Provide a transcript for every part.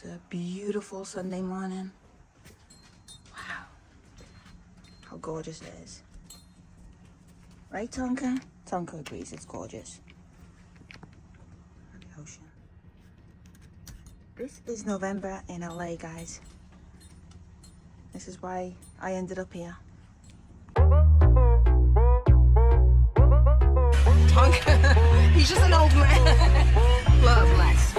It's a beautiful Sunday morning. Wow. How gorgeous it is. Right, Tonka? Tonka agrees it's gorgeous. And the ocean. This is November in LA, guys. This is why I ended up here. Tonka, he's just an old man. Love less.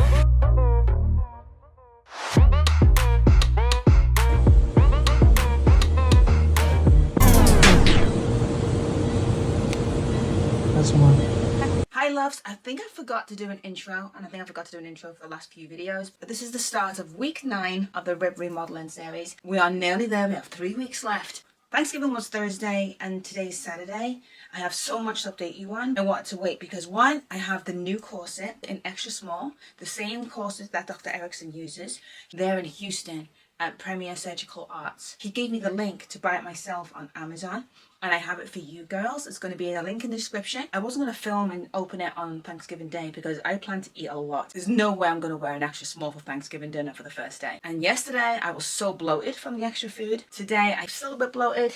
Hi loves, I think I forgot to do an intro, and I think I forgot to do an intro for the last few videos, but this is the start of week 9 of the Rib Remodeling series. We are nearly there, we have 3 weeks left. Thanksgiving was Thursday and today's Saturday. I have so much to update you on. I wanted to wait because one, I have the new corset in extra small, the same corset that Dr. Erickson uses. They're in Houston at Premier Surgical Arts. He gave me the link to buy it myself on Amazon, and I have it for you girls. It's going to be in a link in the description. I wasn't going to film and open it on Thanksgiving Day because I plan to eat a lot. There's no way I'm going to wear an extra small for Thanksgiving dinner for the first day. And yesterday I was so bloated from the extra food. Today I'm still a bit bloated.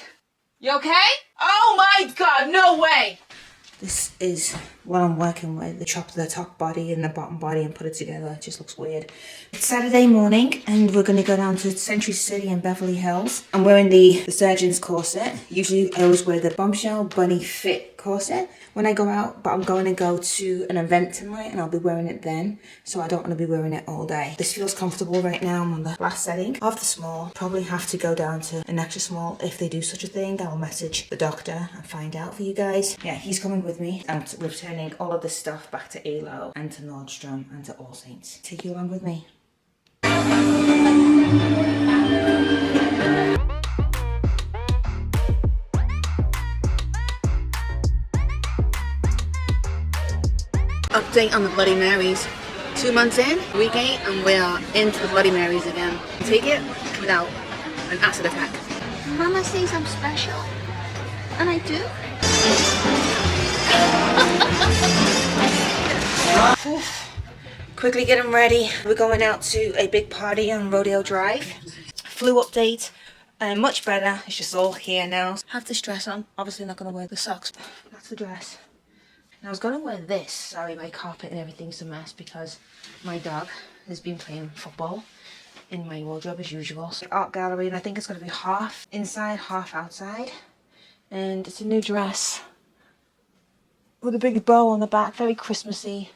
You okay? Oh my god, no way! This is what I'm working with. They chopped the top body and the bottom body and put it together. It just looks weird. It's Saturday morning and we're going to go down to Century City in Beverly Hills. I'm wearing the surgeon's corset. Usually I always wear the bombshell bunny fit corset when I go out, but I'm going to go to an event tonight and I'll be wearing it then. So I don't want to be wearing it all day. This feels comfortable right now. I'm on the last setting of the small. Probably have to go down to an extra small if they do such a thing. I'll message the doctor and find out for you guys. Yeah, he's coming with me. I'm returning all of this stuff back to ALO and to Nordstrom and to All Saints. Take you along with me. Update on the Bloody Marys. 2 months in, week 8, and we are into the Bloody Marys again. Take it without an acid attack. Mama says I'm special, and I do. Quickly getting ready. We're going out to a big party on Rodeo Drive. Flu update. Much better. It's just all here now. Have this dress on. Obviously not going to wear the socks. That's the dress. And I was going to wear this. Sorry, my carpet and everything's a mess because my dog has been playing football in my wardrobe as usual. So art gallery, and I think it's going to be half inside, half outside. And it's a new dress with a big bow on the back, very Christmassy,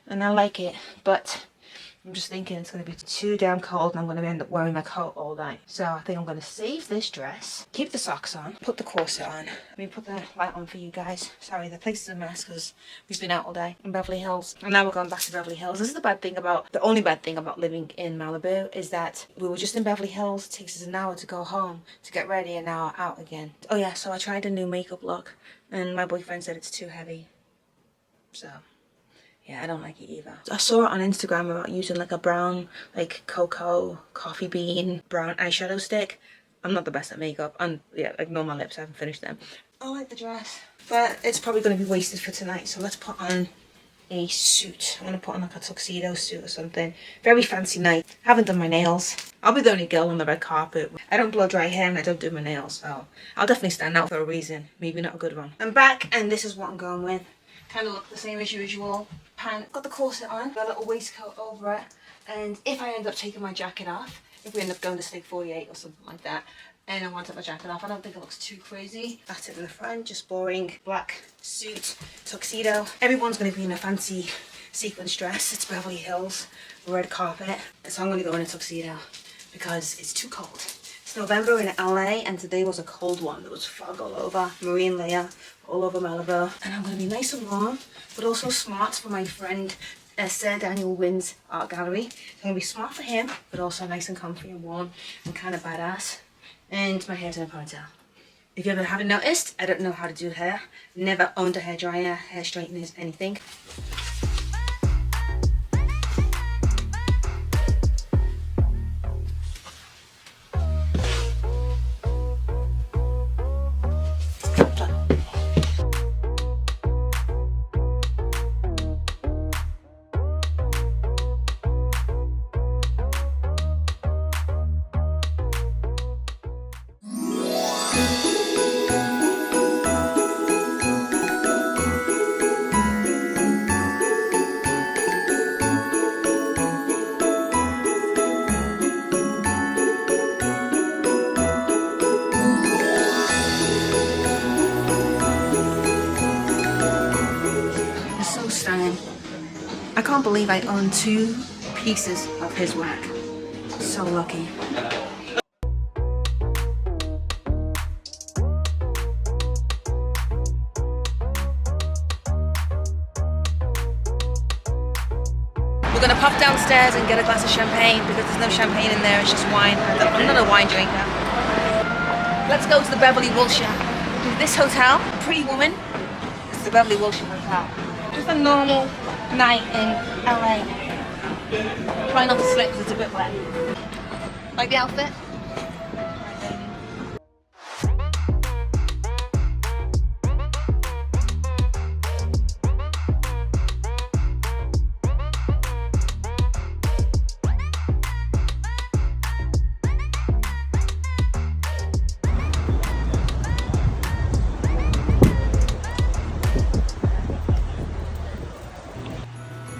and I like it, but I'm just thinking it's going to be too damn cold and I'm going to end up wearing my coat all night. So I think I'm going to save this dress, keep the socks on, put the corset on. Let me put the light on for you guys. Sorry, the place is a mess because we've been out all day in Beverly Hills. And now we're going back to Beverly Hills. This is the only bad thing about living in Malibu is that we were just in Beverly Hills. It takes us an hour to go home to get ready and now we're out again. Oh yeah, so I tried a new makeup look and my boyfriend said it's too heavy. So yeah, I don't like it either. I saw it on Instagram about using like a brown, like cocoa, coffee bean, brown eyeshadow stick. I'm not the best at makeup. And yeah, ignore my lips, I haven't finished them. I like the dress, but it's probably going to be wasted for tonight. So let's put on a suit. I'm going to put on like a tuxedo suit or something. Very fancy night. Haven't done my nails. I'll be the only girl on the red carpet. I don't blow dry hair and I don't do my nails. So I'll definitely stand out for a reason. Maybe not a good one. I'm back and this is what I'm going with. Kind of look the same as usual. Got the corset on, got a little waistcoat over it, and if I end up taking my jacket off, if we end up going to Steak 48 or something like that, and I want to take my jacket off, I don't think it looks too crazy. That's it in the front, just boring black suit, tuxedo. Everyone's going to be in a fancy sequins dress. It's Beverly Hills, red carpet, so I'm going to go in a tuxedo because it's too cold. It's November in LA and today was a cold one. There was fog all over, marine layer all over Malibu. And I'm going to be nice and warm, but also smart for my friend Sir Daniel WINN's art gallery. It's going to be smart for him, but also nice and comfy and warm and kind of badass. And my hair's in a ponytail. If you ever haven't noticed, I don't know how to do hair. Never owned a hairdryer, hair straighteners, anything. can't believe I own 2 pieces of his work. So lucky. We're gonna pop downstairs and get a glass of champagne because there's no champagne in there, it's just wine. I'm not a wine drinker. Let's go to the Beverly Wilshire. This hotel, Pretty Woman, it's the Beverly Wilshire Hotel. Just a normal night in LA. Try not to slip because it's a bit wet. Like the outfit?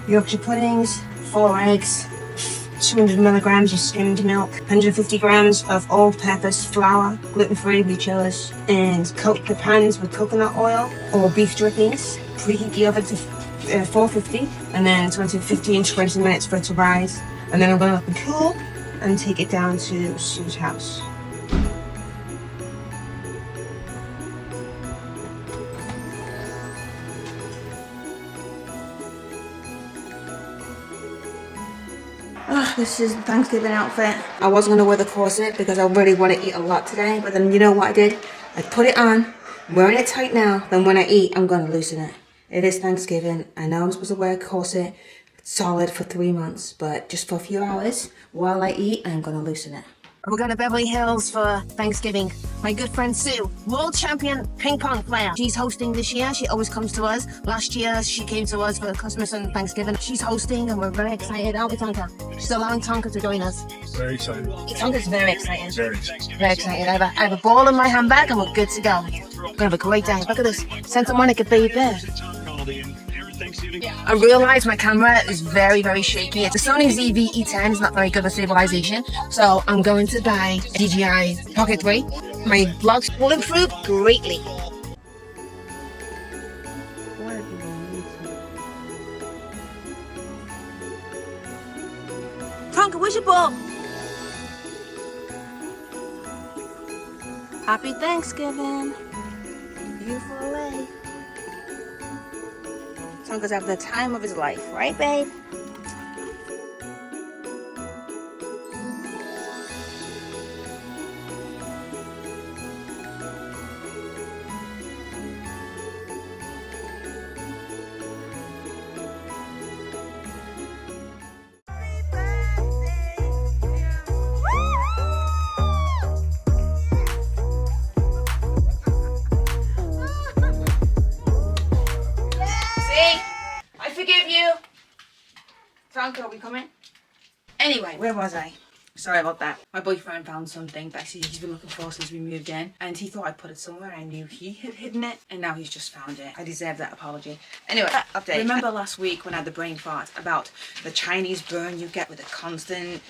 Yorkshire puddings, 4 eggs, 200 milligrams of skimmed milk, 150 grams of all-purpose flour, gluten-free, rechillers, and coat the pans with coconut oil or beef drippings. Preheat the oven to 450, and then it's going to 15 to 20 minutes for it to rise. And then I'm going to let it cool and take it down to Sue's house. This is the Thanksgiving outfit. I wasn't gonna wear the corset because I really want to eat a lot today, but then you know what I did? I put it on, I'm wearing it tight now, then when I eat, I'm gonna loosen it. It is Thanksgiving. I know I'm supposed to wear a corset solid for 3 months, but just for a few hours while I eat, I'm gonna loosen it. We're going to Beverly Hills for Thanksgiving. My good friend Sue, world champion ping pong player. She's hosting this year. She always comes to us. Last year, she came to us for Christmas and Thanksgiving. She's hosting and we're very excited. Aren't we, Tonka? She's allowing Tonka to join us. Very excited. Tonka's very excited. Very excited. Very excited. I have a ball in my handbag and we're good to go. We're going to have a great day. Look at this. Santa Monica baby. I realize my camera is very, very shaky. It's a Sony ZV-E10, it's not very good at stabilization. So I'm going to buy a DJI Pocket 3. My vlogs will improve greatly. Tonka, where's your ball? Happy Thanksgiving. Beautiful LA. Tonka's having the time of his life, right, babe? Tonka, are we coming? Anyway, where was I? Sorry about that. My boyfriend found something that he's been looking for since we moved in, and he thought I put it somewhere. I knew he had hidden it, and now he's just found it. I deserve that apology. Anyway, update. Remember last week when I had the brain fart about the Chinese burn you get with a constant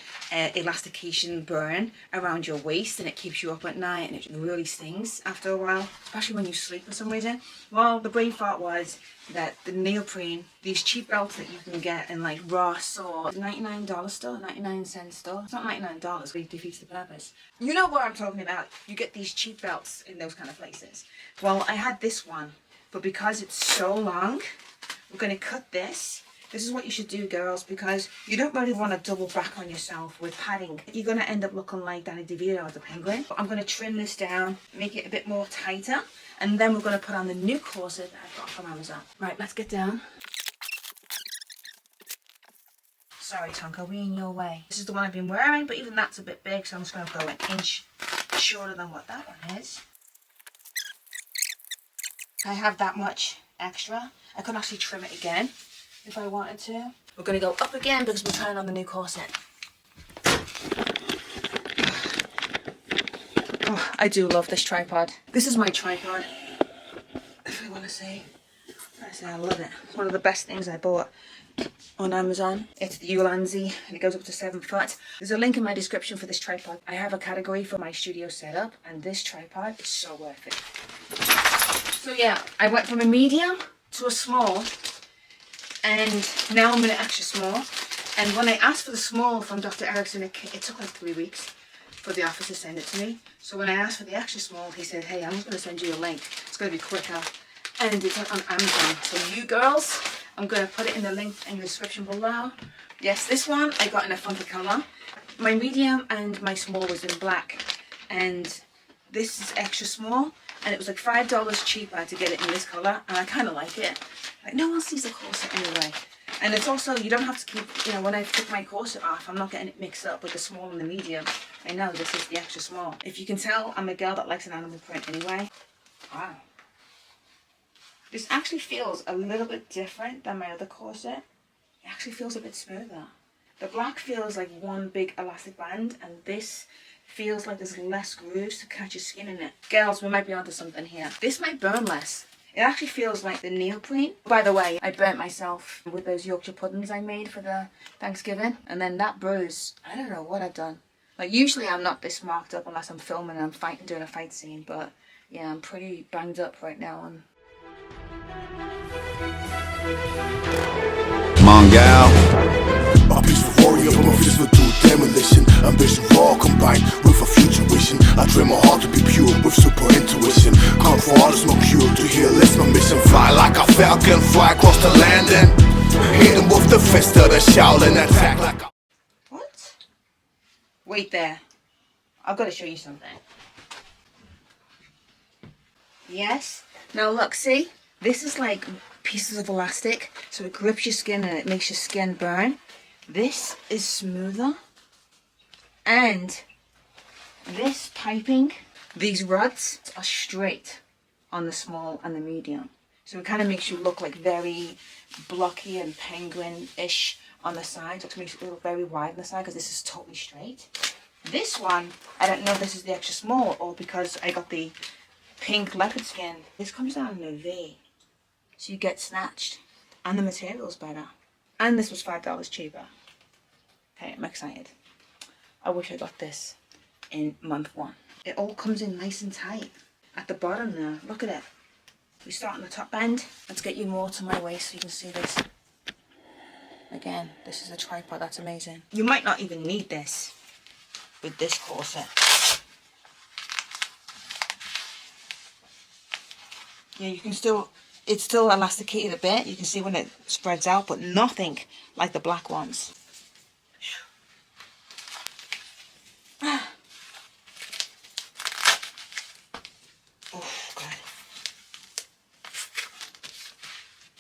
elastication burn around your waist, and it keeps you up at night, and it really stings after a while, especially when you sleep for some reason? Well, the brain fart was that the neoprene, these cheap belts that you can get in like Ross or $99 store, 99-cent store. It's not $99, it defeats the purpose. You know what I'm talking about. You get these cheap belts in those kind of places. Well, I had this one, but because it's so long, we're going to cut this. This is what you should do, girls, because you don't really want to double back on yourself with padding. You're going to end up looking like Danny DeVito as a penguin. But I'm going to trim this down, make it a bit more tighter, and then we're going to put on the new corset that I've got from Amazon. Right, let's get down. Sorry, Tonka, we're in your way. This is the one I've been wearing, but even that's a bit big, so I'm just going to go an inch shorter than what that one is. I have that much extra. I could actually trim it again if I wanted to. We're going to go up again because we're trying on the new corset. Oh, I do love this tripod. This is my tripod, if I want to say. I love it. It's one of the best things I bought on Amazon. It's the Ulanzi and it goes up to 7 foot. There's a link in my description for this tripod. I have a category for my studio setup and this tripod is so worth it. So yeah, I went from a medium to a small And now I'm in an extra small. And when I asked for the small from Dr. Erickson, it took like 3 weeks for the office to send it to me. So when I asked for the extra small, he said, hey, I'm just going to send you a link. It's going to be quicker. And it's on Amazon. So you girls, I'm going to put it in the link in the description below. Yes, this one I got in a funky colour. My medium and my small was in black. And this is extra small. And it was like $5 cheaper to get it in this colour. And I kind of like it. Like, no one sees the corset anyway. And it's also, you don't have to keep, you know, when I take my corset off, I'm not getting it mixed up with the small and the medium. I know this is the extra small. If you can tell, I'm a girl that likes an animal print anyway. Wow. This actually feels a little bit different than my other corset. It actually feels a bit smoother. The black feels like one big elastic band, and this feels like there's less grooves to catch your skin in it. Girls, we might be onto something here. This might burn less. It actually feels like the neoprene. By the way, I burnt myself with those Yorkshire puddings I made for the Thanksgiving. And then that bruise, I don't know what I've done. Like, usually I'm not this marked up unless I'm filming and I'm doing a fight scene. But yeah, I'm pretty banged up right now. And Mongal. A peaceful warrior, but my fears will do demolition. Ambition raw combined with a future vision. I train my heart to be pure with super intuition. Come for all is no cure, to heal is my mission. Fly like a falcon, fly across the land and hit them with the fist of the Shaolin. Attack like a... What? Wait there. I've got to show you something. Yes? Now look, see? This is like pieces of elastic, so it grips your skin and it makes your skin burn. This is smoother, and this piping, these rods are straight on the small and the medium. So it kind of makes you look like very blocky and penguin-ish on the side. It makes it look very wide on the side because this is totally straight. This one, I don't know if this is the extra small or because I got the pink leopard skin. This comes down in a V, so you get snatched, and the material's better. And this was $5 cheaper. Okay, I'm excited. I wish I got this in month 1. It all comes in nice and tight. At the bottom there, look at it. We start on the top end. Let's get you more to my waist so you can see this. Again, this is a tripod, that's amazing. You might not even need this with this corset. Yeah, you can still, it's still elasticated a bit. You can see when it spreads out, but nothing like the black ones. Oh, God.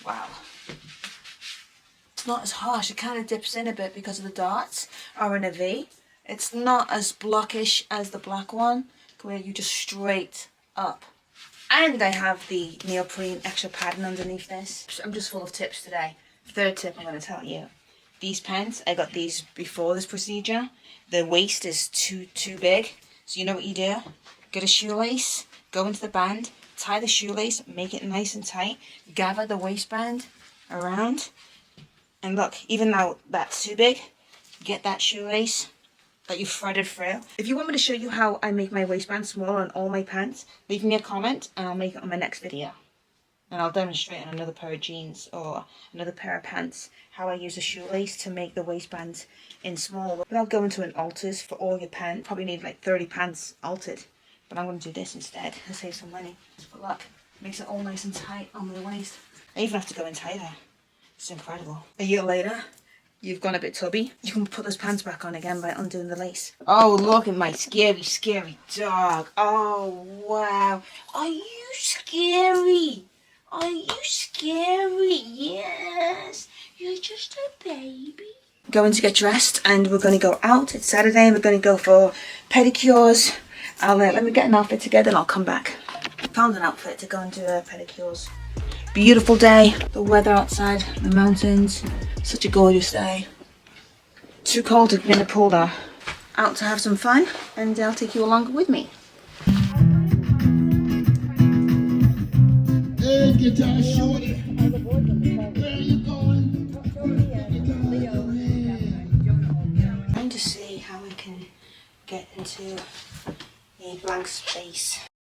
Wow. It's not as harsh. It kind of dips in a bit because of the darts are in a V. It's not as blockish as the black one, where you just straight up. And I have the neoprene extra padding underneath this. I'm just full of tips today. Third tip I'm going to tell you. These pants, I got these before this procedure. The waist is too big. So you know what you do? Get a shoelace, go into the band, tie the shoelace, make it nice and tight, gather the waistband around. And look, even though that's too big, get that shoelace that you threaded through. If you want me to show you how I make my waistband smaller on all my pants, leave me a comment and I'll make it on my next video. And I'll demonstrate on another pair of jeans or another pair of pants how I use a shoelace to make the waistband in small. Without going to an alters for all your pants, probably need like 30 pants altered. But I'm going to do this instead and save some money. But look, makes it all nice and tight on the waist. I even have to go in tighter. It's incredible. A year later, you've gone a bit tubby. You can put those pants back on again by undoing the lace. Oh, look at my scary, scary dog. Oh, wow. Are you scary? Are you scary? Yes. You're just a baby. Going to get dressed and we're going to go out. It's Saturday and we're going to go for pedicures. Let me get an outfit together and I'll come back. I found an outfit to go and do pedicures. Beautiful day. The weather outside, the mountains. Such a gorgeous day. Too cold to be in the pool though. Out to have some fun and I'll take you along with me. Hey, guitar shorty. Where are you going? Trying to see how we can get into a blank space.